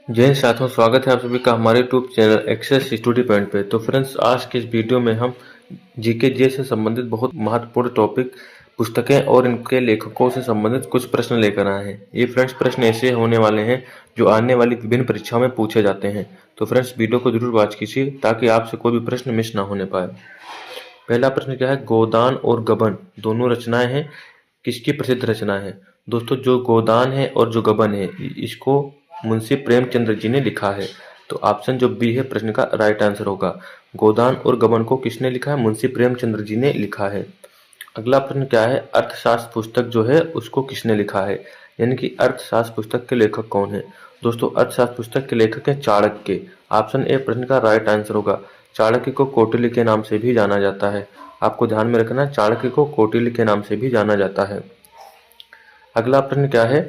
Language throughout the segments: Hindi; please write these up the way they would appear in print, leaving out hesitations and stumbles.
जय हिंद साथियों, स्वागत है आप सभी का हमारे YouTube channel Access Study Point पे। तो फ्रेंड्स, आज के इस वीडियो में हम जीके जे से संबंधित बहुत महत्वपूर्ण टॉपिक, पुस्तकें और इनके लेखकों से संबंधित कुछ प्रश्न लेकर आए हैं। ये फ्रेंड्स प्रश्न ऐसे होने वाले हैं जो आने वाली विभिन्न परीक्षाओं में पूछे जाते हैं। तो फ्रेंड्स, वीडियो को जरूर वॉच कीजिए ताकि आपसे कोई भी प्रश्न मिस ना होने पाए। पहला प्रश्न क्या है? गोदान और गबन दोनों रचनाएं हैं, किसकी प्रसिद्ध रचना है? दोस्तों, जो गोदान है और जो गबन है, इसको मुंशी प्रेमचंद्र जी ने लिखा है। तो ऑप्शन जो बी है प्रश्न का राइट आंसर होगा। गोदान और गबन को किसने लिखा है? मुंशी प्रेमचंद्र जी ने लिखा है। अगला प्रश्न क्या है? अर्थशास्त्र पुस्तक जो है उसको किसने लिखा है? यानी कि अर्थशास्त्र पुस्तक के लेखक कौन है? दोस्तों, अर्थशास्त्र पुस्तक के लेखक है चाणक्य। ऑप्शन ए प्रश्न का राइट आंसर होगा। चाणक्य को कौटिल्य के नाम से भी जाना जाता है। आपको ध्यान में रखना, चाणक्य को कौटिल्य के नाम से भी जाना जाता है। अगला प्रश्न क्या है?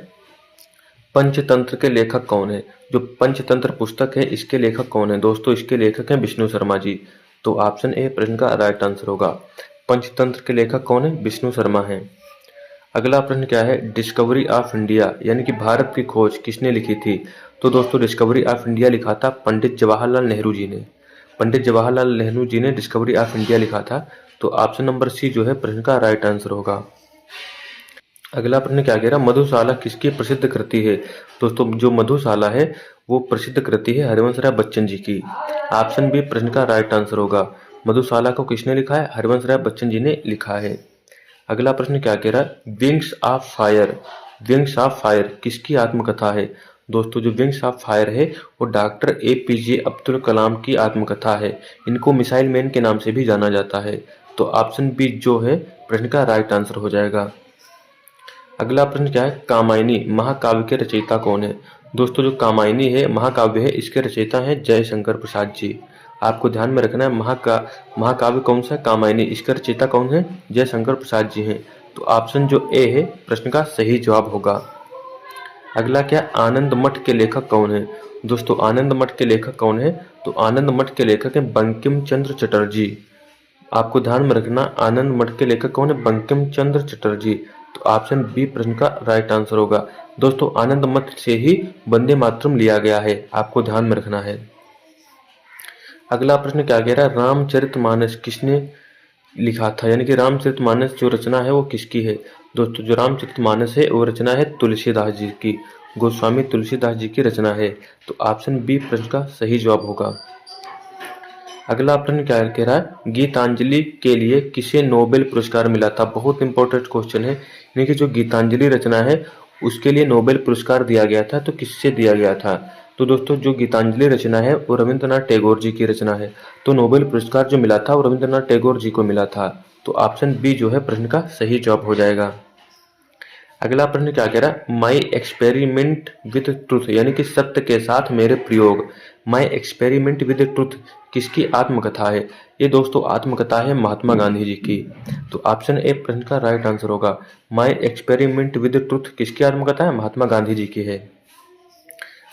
पंचतंत्र के लेखक कौन है? जो पंचतंत्र पुस्तक है इसके लेखक कौन है? दोस्तों, इसके लेखक हैं विष्णु शर्मा जी। तो ऑप्शन ए प्रश्न का राइट आंसर होगा। पंचतंत्र के लेखक कौन है? विष्णु शर्मा है। अगला प्रश्न क्या है? डिस्कवरी ऑफ इंडिया यानी कि भारत की खोज किसने लिखी थी? तो दोस्तों, डिस्कवरी ऑफ इंडिया लिखा था पंडित जवाहरलाल नेहरू जी ने। पंडित जवाहरलाल नेहरू जी ने डिस्कवरी ऑफ इंडिया लिखा था। तो ऑप्शन नंबर सी जो है प्रश्न का राइट आंसर होगा। अगला प्रश्न क्या कह रहा है? मधुशाला किसकी प्रसिद्ध कृति है? दोस्तों, जो मधुशाला है वो प्रसिद्ध कृति है हरिवंश राय बच्चन जी की। ऑप्शन बी प्रश्न का राइट आंसर होगा। मधुशाला को किसने लिखा है? हरिवंश राय बच्चन जी ने लिखा है। अगला प्रश्न क्या कह रहा है? Wings of fire, wings of fire किसकी आत्मकथा है? दोस्तों, जो विंग्स ऑफ फायर है वो डॉक्टर एपीजे अब्दुल कलाम की आत्मकथा है। इनको मिसाइल मैन के नाम से भी जाना जाता है। तो ऑप्शन बी जो है प्रश्न का राइट आंसर हो जाएगा। अगला प्रश्न क्या है? कामायनी महाकाव्य के रचयिता कौन है? दोस्तों, जो कामायनी है महाकाव्य है इसके रचयिता हैं जयशंकर प्रसाद जी। आपको ध्यान में रखना है, महाकाव्य कौन सा है? कामायनी। इसके रचयिता कौन है? जयशंकर प्रसाद जी हैं। तो ऑप्शन जो ए है प्रश्न का सही जवाब होगा। अगला क्या? आनंद मठ के लेखक कौन है? दोस्तों, आनंद मठ के लेखक कौन है? तो आनंद मठ के लेखक हैं बंकिम चंद्र चटर्जी। आपको ध्यान में रखना, आनंद मठ के लेखक कौन है? बंकिम चंद्र चटर्जी। तो ऑप्शन बी प्रश्न का राइट आंसर होगा। दोस्तों, आनंद मठ से ही वंदे मातरम लिया गया है, आपको ध्यान में रखना है। अगला प्रश्न क्या कह रहा है? रामचरितमानस किसने लिखा था? यानी कि रामचरितमानस जो रचना है वो किसकी है? दोस्तों, जो रामचरितमानस है वो रचना है तुलसीदास जी की। गोस्वामी तुलसीदास जी की रचना है। तो ऑप्शन बी प्रश्न का सही जवाब होगा। अगला प्रश्न क्या कह रहा है? गीतांजलि के लिए किसे नोबेल पुरस्कार मिला था? बहुत इंपॉर्टेंट क्वेश्चन है। यानी कि जो गीतांजलि रचना है उसके लिए नोबेल पुरस्कार दिया गया था। तो किससे दिया गया था? तो दोस्तों, जो गीतांजलि रचना है वो रविंद्रनाथ टैगोर जी की रचना है। तो नोबेल पुरस्कार जो मिला था वो रविंद्रनाथ टैगोर जी को मिला था। तो ऑप्शन बी जो है प्रश्न का सही जवाब हो जाएगा। अगला प्रश्न क्या कह रहा है? माई एक्सपेरिमेंट विद ट्रुथ यानी कि सत्य के साथ मेरे प्रयोग। माई एक्सपेरिमेंट विद ट्रुथ किसकी आत्मकथा है? ये दोस्तों आत्मकथा है महात्मा गांधी जी की। तो ऑप्शन ए प्रश्न का राइट आंसर होगा। माई एक्सपेरिमेंट विद ट्रुथ किसकी आत्मकथा है? महात्मा गांधी जी की है।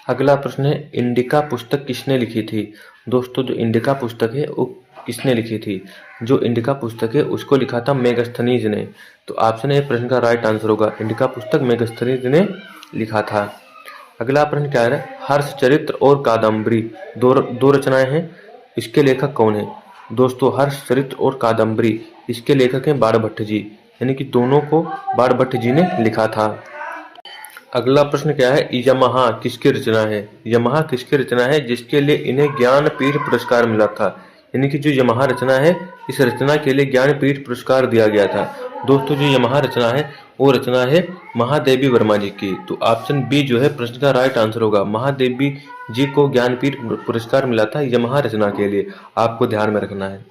अगला प्रश्न है, इंडिका पुस्तक किसने लिखी थी? दोस्तों, जो इंडिका पुस्तक है वो किसने लिखी थी? जो इंडिका पुस्तक है उसको लिखा था मेगस्थनीज ने। तो ऑप्शन ए प्रश्न का राइट आंसर होगा। इंडिका पुस्तक मेगस्थनीज ने लिखा था। अगला प्रश्न क्या है? हर्षचरित्र और कादम्बरी दो रचनाएं हैं, इसके लेखक कौन है? दोस्तों, हर्षचरित्र और कादम्बरी इसके लेखक हैं बाणभट्ट जी। यानी कि दोनों को बाणभट्ट जी ने लिखा था। अगला प्रश्न क्या है? यमहा किसकी रचना है? यमहा किसकी रचना है जिसके लिए इन्हें ज्ञानपीठ पुरस्कार मिला था? यानी कि जो यमहा रचना है इस रचना के लिए ज्ञानपीठ पुरस्कार दिया गया था। दोस्तों, जो यमहा रचना है वो रचना है महादेवी वर्मा जी की। तो ऑप्शन बी जो है प्रश्न का राइट आंसर होगा। महादेवी जी को ज्ञानपीठ पुरस्कार मिला था यमहा रचना के लिए, आपको ध्यान में रखना है।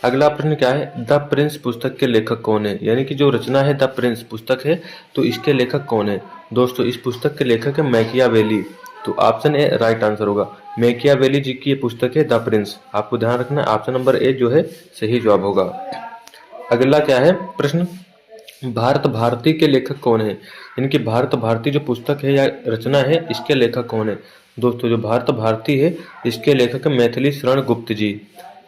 अगला प्रश्न क्या है? द प्रिंस पुस्तक के लेखक कौन है? यानी कि जो रचना है द प्रिंस पुस्तक है तो इसके लेखक कौन है? दोस्तों, इस पुस्तक के लेखक है मैकियावेली। तो ऑप्शन ए राइट आंसर होगा। मैकियावेली जी की ये पुस्तक है द प्रिंस। आपको ध्यान रखना है, ऑप्शन नंबर ए जो है सही जवाब होगा। अगला क्या है प्रश्न? भारत भारती के लेखक कौन है? यानी कि भारत भारती जो पुस्तक है या रचना है इसके लेखक कौन है? दोस्तों, जो भारत भारती है इसके लेखक है मैथिली शरण गुप्त जी।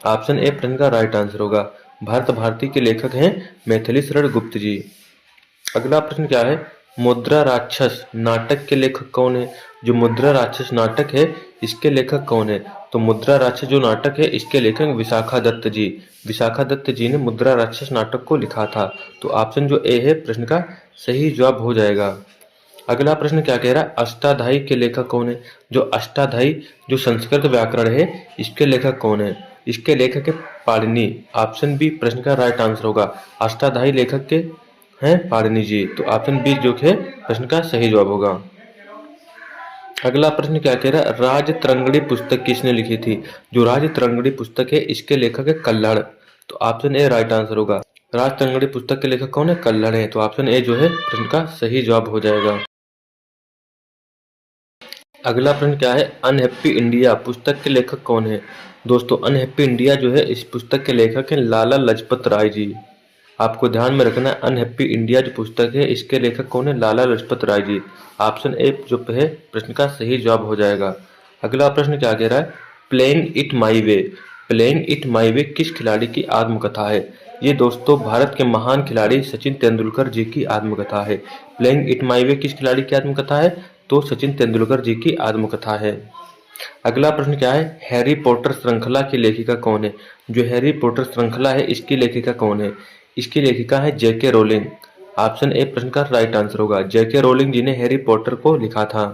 ऑप्शन ए प्रश्न का राइट आंसर होगा। भारत भारती के लेखक हैं मैथिली शरण गुप्त जी। अगला प्रश्न क्या है? मुद्रा राक्षस नाटक के लेखक कौन है? जो मुद्रा राक्षस नाटक है इसके लेखक कौन है? तो मुद्रा राक्षस जो नाटक है इसके लेखक विशाखा दत्त जी। विशाखा दत्त जी ने मुद्रा राक्षस नाटक को लिखा था। तो ऑप्शन जो ए है प्रश्न का सही जवाब हो जाएगा। अगला प्रश्न क्या कह रहा है? अष्टाध्यायी के लेखक कौन है? जो अष्टाध्यायी जो संस्कृत व्याकरण है इसके लेखक कौन है? इसके लेखक है पाणिनि। ऑप्शन बी प्रश्न का राइट आंसर होगा। अष्टाध्यायी लेखक के हैं पाणिनि जी। तो ऑप्शन बी जो है प्रश्न का सही जवाब होगा। अगला प्रश्न क्या कह रहा है? राजतरंगिणी पुस्तक किसने लिखी थी? जो राजतरंगिणी पुस्तक है इसके लेखक है कल्हड़। तो ऑप्शन ए राइट आंसर होगा। राजतरंगिणी पुस्तक के लेखक कौन है? कल्हड़ है। तो ऑप्शन ए जो है प्रश्न का सही जवाब हो जाएगा। अगला प्रश्न क्या है? अनहैप्पी इंडिया पुस्तक के लेखक कौन है? दोस्तों अनहैप्पी इंडिया जो है इस पुस्तक के लेखक हैं लाला लाजपत राय जी। आपको ध्यान में रखना है अनहैप्पी इंडिया जो पुस्तक है इसके लेखक कौन है? लाला लाजपत राय जी। ऑप्शन ए जो है प्रश्न का सही जवाब हो जाएगा। अगला प्रश्न क्या कह रहा है? Playing it my way. Playing it my way किस खिलाड़ी की आत्मकथा है? ये दोस्तों भारत के महान खिलाड़ी सचिन तेंदुलकर जी की आत्मकथा है। प्लेइंग इट माई वे किस खिलाड़ी की आत्मकथा है? तो सचिन तेंदुलकर जी की आत्मकथा है। अगला प्रश्न क्या है? हैरी पॉटर श्रृंखला की लेखिका कौन है? जो हैरी पॉटर श्रृंखला है इसकी लेखिका कौन है? इसकी लेखिका है जेके रोलिंग। ऑप्शन ए प्रश्न का राइट आंसर होगा। जेके रोलिंग जी ने हैरी पॉटर को लिखा था।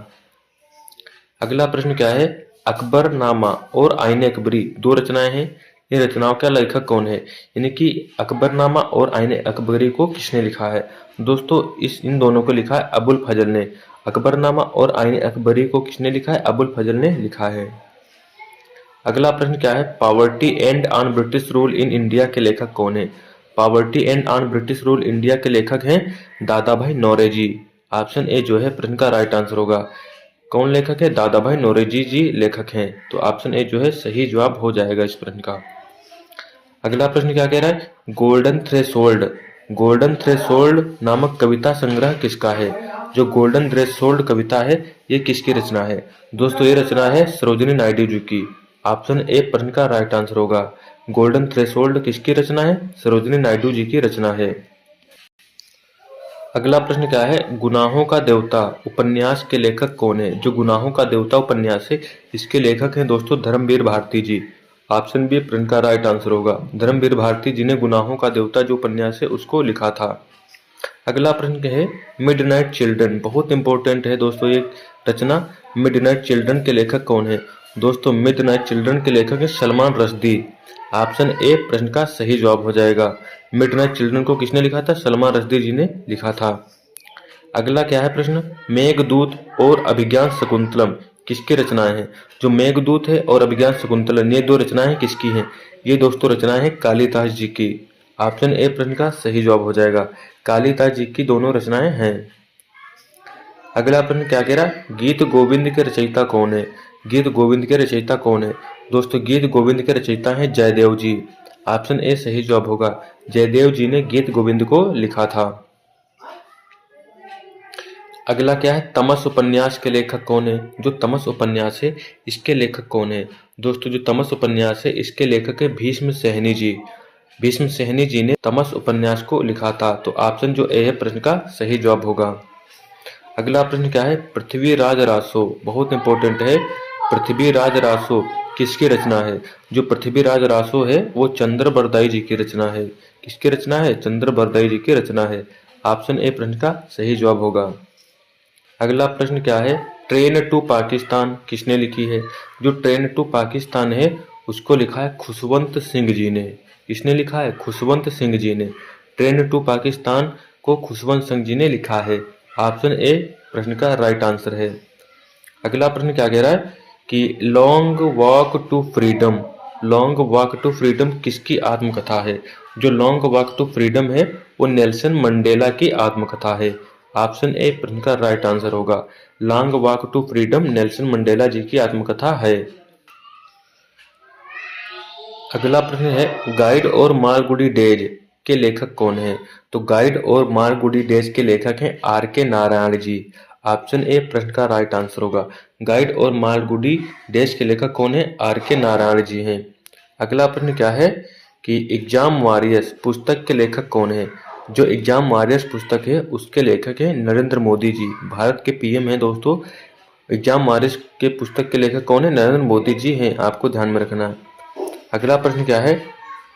अगला प्रश्न क्या है? अकबरनामा और आईने अकबरी दो रचनाएं हैं। इन रचनाओं का लेखक कौन है? यानी कि अकबरनामा और आईने अकबरी को किसने लिखा है? दोस्तों इन दोनों को लिखा है अबुल फजल ने। अकबरनामा और आईने अकबरी को किसने लिखा है? अबुल फजल ने लिखा है। अगला प्रश्न क्या है? Poverty and on British rule in India के लेखक कौन है? Poverty and on British rule India के लेखक हैं दादा भाई नौरोजी। ऑप्शन ए जो है प्रश्न का राइट आंसर होगा। कौन लेखक है? दादा भाई नौरोजी जी लेखक हैं। तो ऑप्शन ए जो है सही जवाब हो जाएगा इस प्रश्न का। अगला प्रश्न क्या कह रहा है? Golden threshold. गोल्डन थ्रेशोल्ड नामक कविता संग्रह किसका है? जो गोल्डन थ्रेशोल्ड कविता है ये किसकी रचना है? दोस्तों ये रचना है सरोजिनी नायडू जी की। ऑप्शन ए प्रश्न का राइट आंसर होगा। गोल्डन थ्रेशोल्ड किसकी रचना है? सरोजिनी नायडू जी की रचना है। अगला प्रश्न क्या है? गुनाहों का देवता उपन्यास के लेखक कौन है? जो गुनाहों का देवता उपन्यास है इसके लेखक हैं दोस्तों धर्मवीर भारती जी। ऑप्शन बी प्रश्न का राइट आंसर होगा। धर्मवीर भारती जी ने गुनाहों का देवता जो उपन्यास है उसको लिखा था। अगला प्रश्न क्या है? मिडनाइट चिल्ड्रन बहुत इंपॉर्टेंट है दोस्तों ये रचना। मिडनाइट चिल्ड्रन के लेखक कौन है? दोस्तों मिडनाइट चिल्ड्रन के लेखक है सलमान रश्दी। ऑप्शन ए प्रश्न का सही जवाब हो जाएगा। मिडनाइट चिल्ड्रन को किसने लिखा था? सलमान रश्दी जी ने लिखा था। अगला क्या है प्रश्न? मेघदूत और अभिज्ञान शकुंतलम किसकी रचनाएं हैं? जो मेघदूत है और अभिज्ञान शकुंतलम ये दो रचनाएं किसकी हैं? ये दोस्तों रचनाएं हैं कालिदास जी की। ऑप्शन ए प्रश्न का सही जवाब हो जाएगा। कालिदास जी की दोनों रचनाएं हैं। अगला प्रश्न क्या कह रहा है? गीत गोविंद के रचयिता कौन है? गीत गोविंद के रचयिता कौन है? दोस्तों गीत गोविंद के रचयिता हैं जयदेव जी। ऑप्शन ए सही जवाब होगा। जयदेव जी ने गीत गोविंद को लिखा था। अगला क्या है? तमस उपन्यास के लेखक कौन है? जो तमस उपन्यास है इसके लेखक कौन है? दोस्तों जो तमस उपन्यास है इसके लेखक है भीष्म सहनी जी। भीष्म सहनी जी ने तमस उपन्यास को लिखा था। तो ऑप्शन जो ए है प्रश्न का सही जवाब होगा। अगला प्रश्न क्या है? पृथ्वीराज रासो बहुत इंपॉर्टेंट है। पृथ्वीराज रासो किसकी रचना है? जो पृथ्वीराज रासो है वो चंद्र बरदाई जी की रचना है। किसकी रचना है? चंद्र बरदाई जी की रचना है। ऑप्शन ए प्रश्न का सही जवाब होगा। अगला प्रश्न क्या है? ट्रेन टू पाकिस्तान किसने लिखी है? जो ट्रेन टू पाकिस्तान है उसको लिखा है खुशवंत सिंह जी ने। किसने लिखा है? खुशवंत सिंह जी ने। ट्रेन टू पाकिस्तान को खुशवंत सिंह जी ने लिखा है। ऑप्शन ए प्रश्न का राइट आंसर है। अगला प्रश्न क्या कह रहा है कि long walk to freedom. Long walk to freedom किसकी आत्मकथा है? जो लॉन्ग वॉक टू फ्रीडम है वो नेल्सन मंडेला की आत्मकथा है। ऑप्शन ए प्रश्न का राइट आंसर होगा। Long walk to freedom Nelson Mandela ji की आत्मकथा है। अगला प्रश्न है गाइड और मालगुडी डेज के लेखक कौन है? तो गाइड और मालगुडी डेज के लेखक हैं आर के नारायण जी। ऑप्शन ए प्रश्न का राइट आंसर होगा। गाइड और मालगुडी डेज के लेखक कौन है? आर के नारायण जी हैं। अगला प्रश्न क्या है कि एग्जाम वॉरियर्स पुस्तक के लेखक कौन है? जो एग्जाम वॉरियर्स पुस्तक है उसके लेखक हैं नरेंद्र मोदी जी, भारत के पीएम हैं दोस्तों। एग्जाम वॉरियर्स के पुस्तक के लेखक कौन है? नरेंद्र मोदी जी हैं, आपको ध्यान में रखना है। अगला प्रश्न क्या है?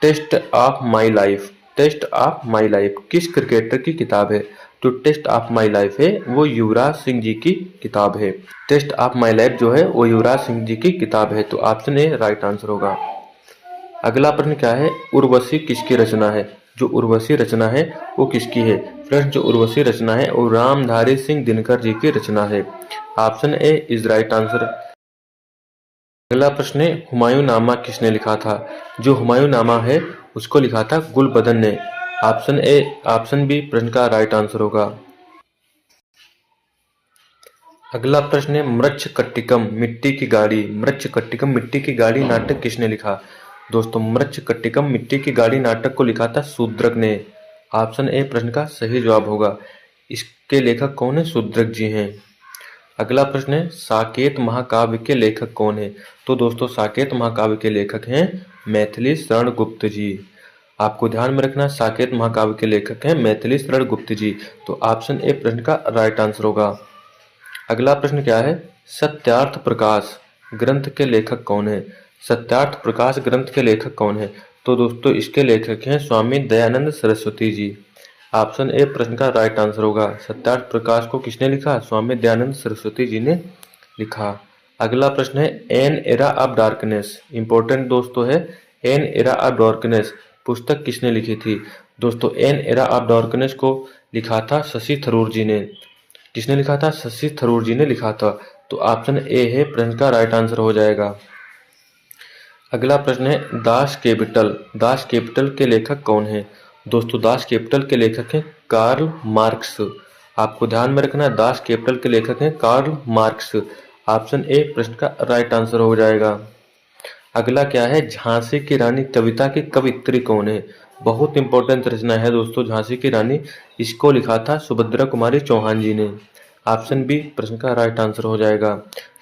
Test of my life, test of my life किस क्रिकेटर की किताब है? जो टेस्ट ऑफ माई लाइफ है वो युवराज सिंह जी की किताब है। टेस्ट ऑफ माई लाइफ जो है वो युवराज सिंह जी की किताब है, तो ऑप्शन ए राइट आंसर होगा। अगला प्रश्न क्या है? उर्वशी किसकी रचना है? जो उर्वशी रचना है वो किसकी है? फ्रेंड्स, जो उर्वशी रचना है वो रामधारी सिंह दिनकर जी की रचना है। Option A is right answer. अगला प्रश्न है, हुमायूं नामा किसने लिखा था? जो हुमायूं नामा है उसको लिखा था गुलबदन ने। ऑप्शन ए, ऑप्शन बी प्रश्न का राइट आंसर होगा। अगला प्रश्न है, मृच्छकटिकम मिट्टी की गाड़ी, मृच्छकटिकम मिट्टी की गाड़ी नाटक किसने लिखा? दोस्तों, मृच्छकटिकम मिट्टी की गाड़ी नाटक को लिखा था शूद्रक ने। ऑप्शन ए प्रश्न का सही जवाब होगा। इसके लेखक कौन है? शूद्रक जी हैं। अगला प्रश्न है, साकेत महाकाव्य के लेखक कौन है? तो दोस्तों, साकेत महाकाव्य के लेखक हैं मैथिली शरण गुप्त जी। आपको ध्यान में रखना, साकेत महाकाव्य के लेखक हैं मैथिली शरण गुप्त जी, तो ऑप्शन ए प्रश्न का राइट आंसर होगा। अगला प्रश्न क्या है? सत्यार्थ प्रकाश ग्रंथ के लेखक कौन है? सत्यार्थ प्रकाश ग्रंथ के लेखक कौन है? तो दोस्तों, इसके लेखक हैं स्वामी दयानंद सरस्वती जी। ऑप्शन ए प्रश्न का राइट आंसर होगा। सत्यार्थ प्रकाश को किसने लिखा? स्वामी दयानंद सरस्वती जी ने लिखा। अगला प्रश्न है, an era of darkness, important दोस्तों है। एन एरा ऑफ डार्कनेस पुस्तक किसने लिखी थी? दोस्तों, एन एरा ऑफ डार्कनेस को लिखा था शशि थरूर जी ने। किसने लिखा था? शशि थरूर जी ने लिखा था, तो ऑप्शन ए है प्रश्न का राइट आंसर हो जाएगा। अगला प्रश्न है, दास कैपिटल, दास कैपिटल के लेखक कौन है? दोस्तों, दास कैपिटल के लेखक हैं कार्ल मार्क्स। आपको ध्यान में रखना है, दास कैपिटल के लेखक हैं कार्ल मार्क्स। ऑप्शन ए प्रश्न का राइट आंसर हो जाएगा। अगला क्या है, झांसी की रानी कविता की कवित्री कौन है? बहुत इंपॉर्टेंट रचना है दोस्तों झांसी की रानी, इसको लिखा था सुभद्रा कुमारी चौहान जी ने। ऑप्शन बी प्रश्न का राइट आंसर हो जाएगा।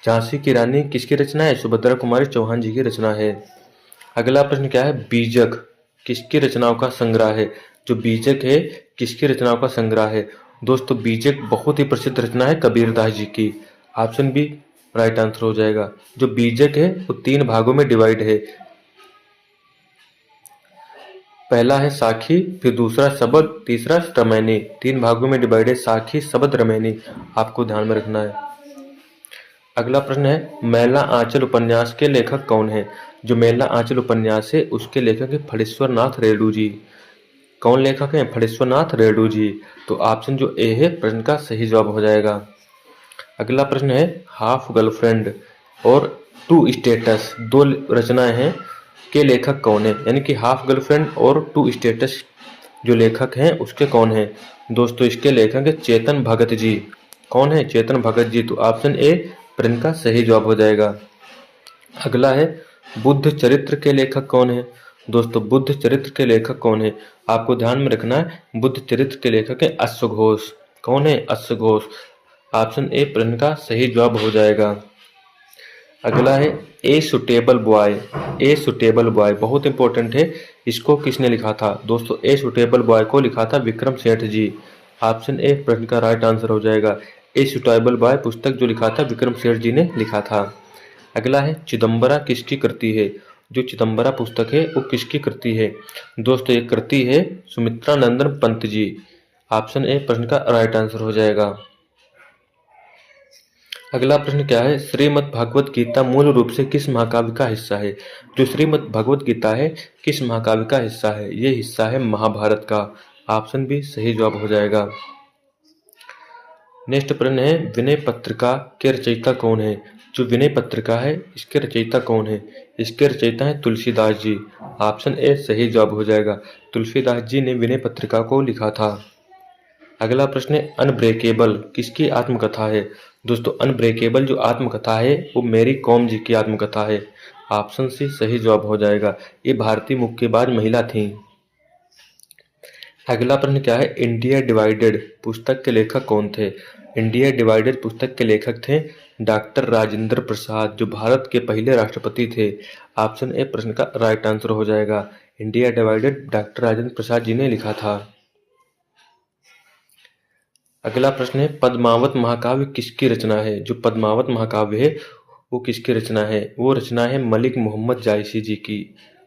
झांसी की रानी किसकी रचना है? सुभद्रा कुमारी चौहान जी की रचना है। अगला प्रश्न क्या है, बीजक किसकी रचनाओं का संग्रह है? जो बीजक है किसकी रचनाओं का संग्रह है? दोस्तों, बीजक बहुत ही प्रसिद्ध रचना है कबीरदास जी की। ऑप्शन बी राइट आंसर हो जाएगा। जो बीजक है वो 3 भागों में डिवाइड है। पहला है साखी, फिर दूसरा शबद, तीसरा रमैनी। 3 भागों में डिवाइड है, साखी, शबद, रमैनी। आपको ध्यान में रखना है। अगला प्रश्न है, मैला आंचल उपन्यास के लेखक कौन है? जो मैला आंचल उपन्यास है उसके लेखक है फणीश्वर नाथ रेणु जी। कौन लेखक है? फणीश्वर नाथ रेणु जी। तो ऑप्शन जो ए है प्रश्न का सही जवाब हो जाएगा। अगला प्रश्न है, हाफ गर्लफ्रेंड और टू स्टेटस 2 रचनाएं हैं के लेखक कौन है? यानी कि हाफ गर्लफ्रेंड और टू स्टेटस जो लेखक हैं उसके कौन है? दोस्तों, इसके लेखक है चेतन भगत जी। कौन है? चेतन भगत जी। तो ऑप्शन ए प्रश्न का सही जवाब हो जाएगा। अगला है, बुद्ध चरित्र के लेखक कौन है? दोस्तों, बुद्ध चरित्र के लेखक कौन है? आपको ध्यान में रखना है, बुद्ध चरित्र के लेखक है अश्वघोष। कौन है? अश्वघोष। ऑप्शन ए प्रश्न का सही जवाब हो जाएगा। अगला है, a suitable boy, a suitable boy बहुत इंपॉर्टेंट है। इसको किसने लिखा था? दोस्तों, ए सुटेबल बॉय को लिखा था विक्रम सेठ जी। ऑप्शन ए प्रश्न का राइट आंसर हो जाएगा। ए सुटेबल बॉय पुस्तक जो लिखा था विक्रम सेठ जी ने लिखा था। अगला है, चिदम्बरा किसकी कृति है? जो चिदम्बरा पुस्तक है वो किसकी कृति है? दोस्तों, ये कृति है सुमित्रा नंदन पंत जी। ऑप्शन ए प्रश्न का राइट आंसर हो जाएगा। अगला प्रश्न क्या है, श्रीमद् भगवत गीता मूल रूप से किस महाकाव्य का हिस्सा है? जो श्रीमद् भगवत गीता है किस महाकाव्य का हिस्सा है? ये हिस्सा है महाभारत का। ऑप्शन बी सही जवाब हो जाएगा। नेक्स्ट प्रश्न है, विनय पत्रिका के रचयिता कौन है? जो विनय पत्रिका है इसके रचयिता कौन है? इसके रचयिता है तुलसीदास जी। ऑप्शन ए सही जवाब हो जाएगा। तुलसीदास जी ने विनय पत्रिका को लिखा था। अगला प्रश्न है, अनब्रेकेबल किसकी आत्मकथा है? दोस्तों, अनब्रेकेबल जो आत्मकथा है वो मेरी कॉम जी की आत्मकथा है। ऑप्शन सी सही जवाब हो जाएगा। ये भारतीय मुक्केबाज महिला थी। अगला प्रश्न क्या है, इंडिया डिवाइडेड पुस्तक के लेखक कौन थे? इंडिया डिवाइडेड पुस्तक के लेखक थे डॉक्टर राजेंद्र प्रसाद, जो भारत के पहले राष्ट्रपति थे। ऑप्शन ए प्रश्न का राइट आंसर हो जाएगा। India divided doctor Rajendra Prasad ji ने लिखा था। अगला प्रश्न है, पद्मावत महाकाव्य किसकी रचना है? जो पद्मावत महाकाव्य है वो किसकी रचना है? वो रचना है मलिक मोहम्मद जायसी जी की।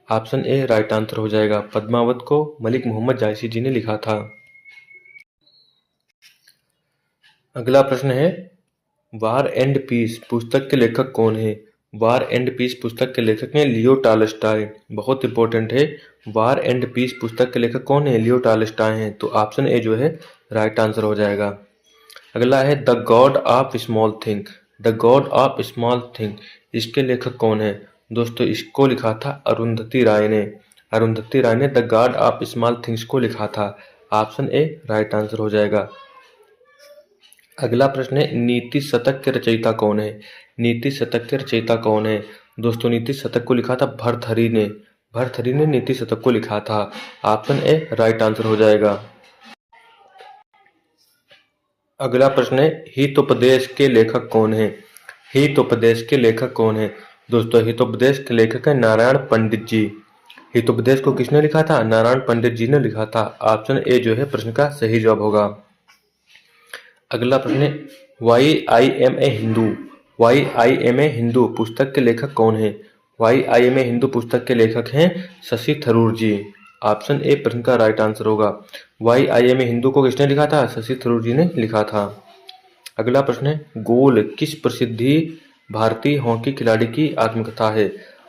ऑप्शन ए राइट आंसर हो जाएगा। पद्मावत को मलिक मोहम्मद जायसी जी ने लिखा था। अगला प्रश्न है, वार एंड पीस पुस्तक के लेखक कौन है? वार एंड पीस पुस्तक के लेखक हैं लियो टॉलस्टॉय। बहुत इंपॉर्टेंट है। वार एंड पीस पुस्तक के लेखक कौन है? लियो टॉलस्टॉय हैं। तो ऑप्शन ए जो है राइट आंसर हो जाएगा। अगला है the God of small thing. The God of small thing, इसके लेखक कौन है? दोस्तों इसको लिखा था अरुंधति राय ने। अरुंधति राय ने the God of small things को लिखा था। ऑप्शन ए राइट आंसर हो जाएगा। अगला प्रश्न है, नीति शतक के रचयिता कौन है? नीति शतक के रचयिता कौन है? दोस्तों नीति शतक को लिखा था भर्तृहरि ने। भर्तृहरि ने नीति शतक को लिखा था। ऑप्शन ए राइट आंसर हो जाएगा। अगला प्रश्न है, हितोपदेश के लेखक कौन है? हितोपदेश के लेखक कौन है? दोस्तों हितोपदेश के लेखक है नारायण पंडित जी। हितोपदेश को किसने लिखा था? नारायण पंडित जी ने लिखा था। ऑप्शन ए जो है प्रश्न का सही जवाब होगा। अगला प्रश्न है, why I am a Hindu. Why I am a Hindu पुस्तक के लेखक कौन है? Why I am a Hindu पुस्तक के लेखक हैं शशि थरूर जी। ऑप्शन ए प्रश्न का राइट आंसर होगा। Why I am a Hindu को किसने लिखा था? शशि थरूर जी ने लिखा था। अगला प्रश्न है, गोल किस प्रसिद्ध भारतीय हॉकी खिलाड़ी की आत्मकथा है?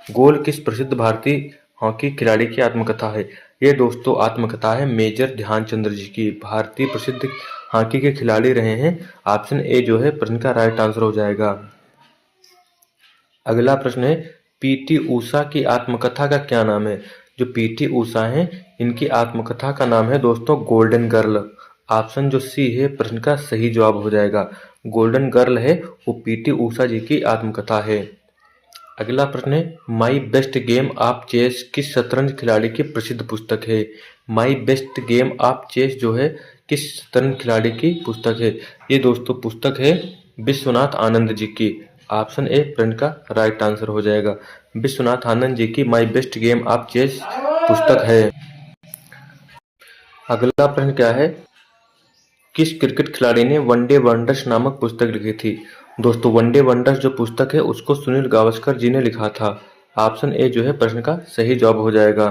गोल किस प्रसिद्ध भारतीय हॉकी खिलाड़ी की आत्मकथा है? ये दोस्तों आत्मकथा है मेजर ध्यानचंद्र जी की। भारतीय प्रसिद्ध हॉकी के खिलाड़ी रहे हैं। ऑप्शन ए जो है प्रश्न का राइट आंसर हो जाएगा। अगला प्रश्न है, पीटी ऊषा की आत्मकथा का क्या नाम है? जो पीटी ऊषा हैं इनकी आत्मकथा का नाम है दोस्तों गोल्डन गर्ल। ऑप्शन जो सी है प्रश्न का सही जवाब हो जाएगा। गोल्डन गर्ल है वो पीटी ऊषा जी की आत्मकथा है। अगला प्रश्न है, my best game of chess किस शतरंज खिलाड़ी की प्रसिद्ध पुस्तक है? My best game of chess जो है किस शतरंज खिलाड़ी की पुस्तक है? ये दोस्तों पुस्तक है विश्वनाथ आनंद जी की। ऑप्शन ए प्रश्न का राइट आंसर हो जाएगा। विश्वनाथ आनंद जी की my best game of chess पुस्तक है। अगला प्रश्न क्या है, किस क्रिकेट खिलाड़ी ने वनडे वंडर्स नामक पुस्तक लिखी थी? दोस्तों वनडे वंडर्स जो पुस्तक है उसको सुनील गावस्कर जी ने लिखा था। ऑप्शन ए जो है प्रश्न का सही जवाब हो जाएगा।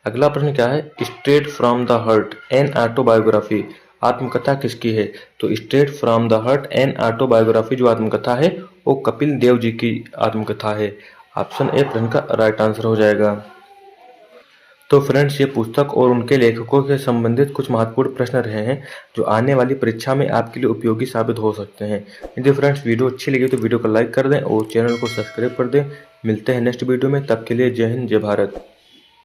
अगला प्रश्न क्या है, straight from the heart an autobiography आत्मकथा किसकी है? तो straight from the heart an autobiography जो आत्मकथा है वो कपिल देव जी की आत्मकथा है। ऑप्शन ए प्रश्न का राइट आंसर हो जाएगा। तो फ्रेंड्स ये पुस्तक और उनके लेखकों के संबंधित कुछ महत्वपूर्ण प्रश्न रहे हैं जो आने वाली परीक्षा में आपके लिए उपयोगी साबित हो सकते हैं। यदि फ्रेंड्स वीडियो अच्छी लगी तो वीडियो को लाइक कर दें और चैनल को सब्सक्राइब कर दें। मिलते हैं नेक्स्ट वीडियो में, तब के लिए जय हिंद जय भारत।